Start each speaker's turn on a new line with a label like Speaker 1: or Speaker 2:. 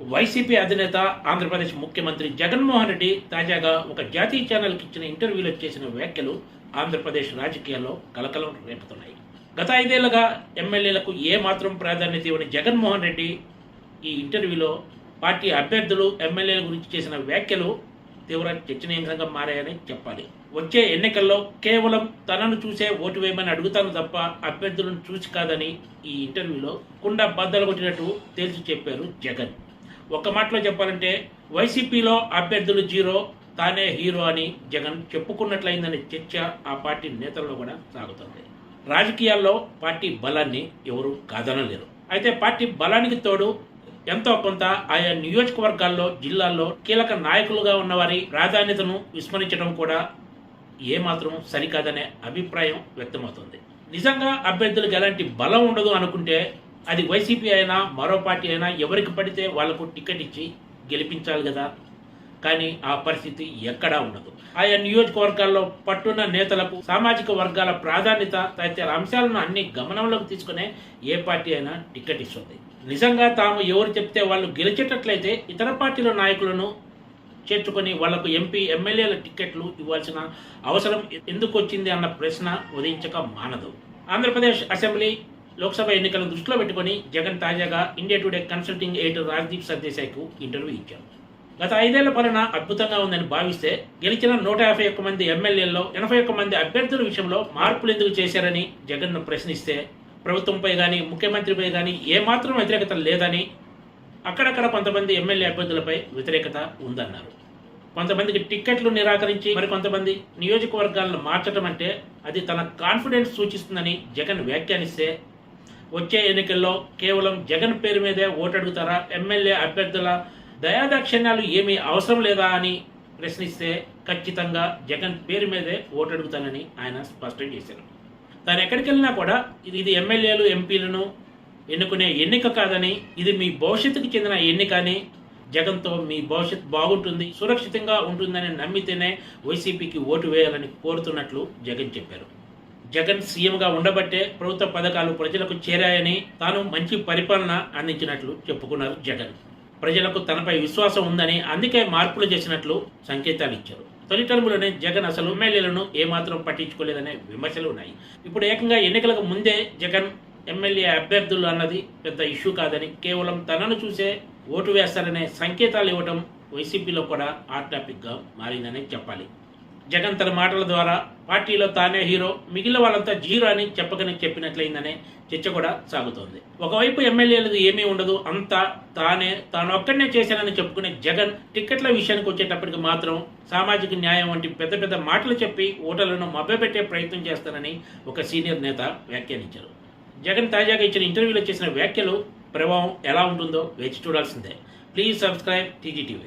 Speaker 1: YCP అధినేత ఆంధ్రప్రదేశ్ ముఖ్యమంత్రి జగన్మోహన్ రెడ్డి తాజాగా ఒక జాతీయ ఛానల్కి ఇచ్చిన ఇంటర్వ్యూలో చేసిన వ్యాఖ్యలు ఆంధ్రప్రదేశ్ రాజకీయాల్లో కలకలం రేపుతున్నాయి. గత 5 ఏళ్లుగా ఎమ్మెల్యేలకు ఏమాత్రం ప్రాధాన్యత ఇవ్వని జగన్మోహన్ రెడ్డి ఈ ఇంటర్వ్యూలో పార్టీ అభ్యర్థులు ఎమ్మెల్యేల గురించి చేసిన వ్యాఖ్యలు తీవ్ర చర్చనీయాంశంగా మారాయని చెప్పాలి. వచ్చే ఎన్నికల్లో కేవలం తనను చూసే ఓటు వేయమని అడుగుతాను తప్ప అభ్యర్థులను చూసి కాదని ఈ ఇంటర్వ్యూలో కుండ బద్దలు కొట్టినట్టు తేల్చి చెప్పారు జగన్. ఒక్క మాటలో చెప్పాలంటే వైసీపీలో అభ్యర్థులు జీరో, తానే హీరో అని జగన్ చెప్పుకున్నట్లయిందనే చర్చ ఆ పార్టీ నేతల్లో కూడా సాగుతుంది. రాజకీయాల్లో పార్టీ బలాన్ని ఎవరు కాదనలేరు. అయితే పార్టీ బలానికి తోడు ఎంతో కొంత ఆయా నియోజకవర్గాల్లో, జిల్లాల్లో కీలక నాయకులుగా ఉన్నవారి ప్రాధాన్యతను విస్మరించడం కూడా ఏమాత్రం సరికాదనే అభిప్రాయం వ్యక్తమవుతుంది. నిజంగా అభ్యర్థులకు ఎలాంటి బలం ఉండదు అనుకుంటే అది వైసీపీ అయినా మరో పార్టీ అయినా ఎవరికి పడితే వాళ్లకు టికెట్ ఇచ్చి గెలిపించాలి కదా. కానీ ఆ పరిస్థితి ఎక్కడా ఉండదు. ఆయా నియోజకవర్గాల్లో పట్టున్న నేతలకు సామాజిక వర్గాల ప్రాధాన్యత తదితర అంశాలను అన్ని గమనంలోకి తీసుకునే ఏ పార్టీ అయినా టికెట్ ఇస్తుంది. నిజంగా తాము ఎవరు చెప్తే వాళ్ళు గెలిచేటట్లయితే ఇతర పార్టీల నాయకులను చేర్చుకొని వాళ్లకు ఎంపీ, ఎమ్మెల్యేల టికెట్లు ఇవ్వాల్సిన అవసరం ఎందుకు వచ్చింది అన్న ప్రశ్న ఉదయించక మానదు. ఆంధ్రప్రదేశ్ అసెంబ్లీ, లోక్సభ ఎన్నికలను దృష్టిలో పెట్టుకుని జగన్ తాజాగా India Today consulting editor Rajdeep సర్దేశాయ్కు ఇంటర్వ్యూ ఇచ్చారు. గత 5 ఏళ్ల పాలన అద్భుతంగా ఉందని భావిస్తే గెలిచిన 151 మంది ఎమ్మెల్యేల్లో 81 మంది అభ్యర్థుల విషయంలో మార్పులు ఎందుకు చేశారని జగన్ను ప్రశ్నిస్తే ప్రభుత్వంపై కానీ ముఖ్యమంత్రిపై కానీ ఏమాత్రం వ్యతిరేకత లేదని, అక్కడక్కడ కొంతమంది ఎమ్మెల్యే అభ్యర్థులపై వ్యతిరేకత ఉందన్నారు. కొంతమందికి టిక్కెట్లు నిరాకరించి మరికొంతమంది నియోజకవర్గాలను మార్చడం అంటే అది తన కాన్ఫిడెన్స్ సూచిస్తుందని జగన్ వ్యాఖ్యానిస్తే వచ్చే ఎన్నికల్లో కేవలం జగన్ పేరు మీదే ఓటు అడుగుతారా, ఎమ్మెల్యే అభ్యర్థుల దయాదాక్షిణ్యాలు ఏమీ అవసరం లేదా అని ప్రశ్నిస్తే ఖచ్చితంగా జగన్ పేరు మీదే ఓటు అడుగుతానని ఆయన స్పష్టం చేశారు. తాను ఎక్కడికి వెళ్ళినా కూడా ఇది ఎమ్మెల్యేలు, ఎంపీలను ఎన్నుకునే ఎన్నిక కాదని, ఇది మీ భవిష్యత్తుకు చెందిన ఎన్నిక అని, జగన్తో మీ భవిష్యత్ బాగుంటుంది, సురక్షితంగా ఉంటుందని నమ్మితేనే వైసీపీకి ఓటు వేయాలని కోరుతున్నట్లు జగన్ చెప్పారు. జగన్ సీఎంగా ఉండబట్టే ప్రభుత్వ పథకాలు ప్రజలకు చేరాయని, తాను మంచి పరిపాలన అందించినట్లు చెప్పుకున్నారు జగన్. ప్రజలకు తనపై విశ్వాసం ఉందని, అందుకే మార్పులు చేసినట్లు సంకేతాలు ఇచ్చారు. తొలి టర్ములోనే జగన్ అసలు ఎమ్మెల్యేలను ఏమాత్రం పట్టించుకోలేదనే విమర్శలు ఉన్నాయి. ఇప్పుడు ఏకంగా ఎన్నికలకు ముందే జగన్ ఎమ్మెల్యే అభ్యర్థులు అన్నది పెద్ద ఇష్యూ కాదని, కేవలం తనను చూసే ఓటు వేస్తారనే సంకేతాలు ఇవ్వడం వైసీపీలో కూడా హాట్ టాపిక్గా మారిందనే చెప్పాలి. జగన్ తన మాటల ద్వారా పార్టీలో తానే హీరో, మిగిలిన వాళ్ళంతా జీరో అని చెప్పినట్లయిందనే చర్చ కూడా సాగుతోంది. ఒకవైపు ఎమ్మెల్యేలకు ఏమీ ఉండదు, అంతా తాను ఒక్కడనే చేశానని చెప్పుకునే జగన్ టిక్కెట్ల విషయానికి వచ్చేటప్పటికి మాత్రం సామాజిక న్యాయం వంటి పెద్ద పెద్ద మాటలు చెప్పి ఓటర్లను మభ్యపెట్టే ప్రయత్నం చేస్తానని ఒక సీనియర్ నేత వ్యాఖ్యానించారు. జగన్ తాజాగా ఇచ్చిన ఇంటర్వ్యూలో చేసిన వ్యాఖ్యలు ప్రభావం ఎలా ఉంటుందో వేచి చూడాల్సిందే. Please subscribe TGTV.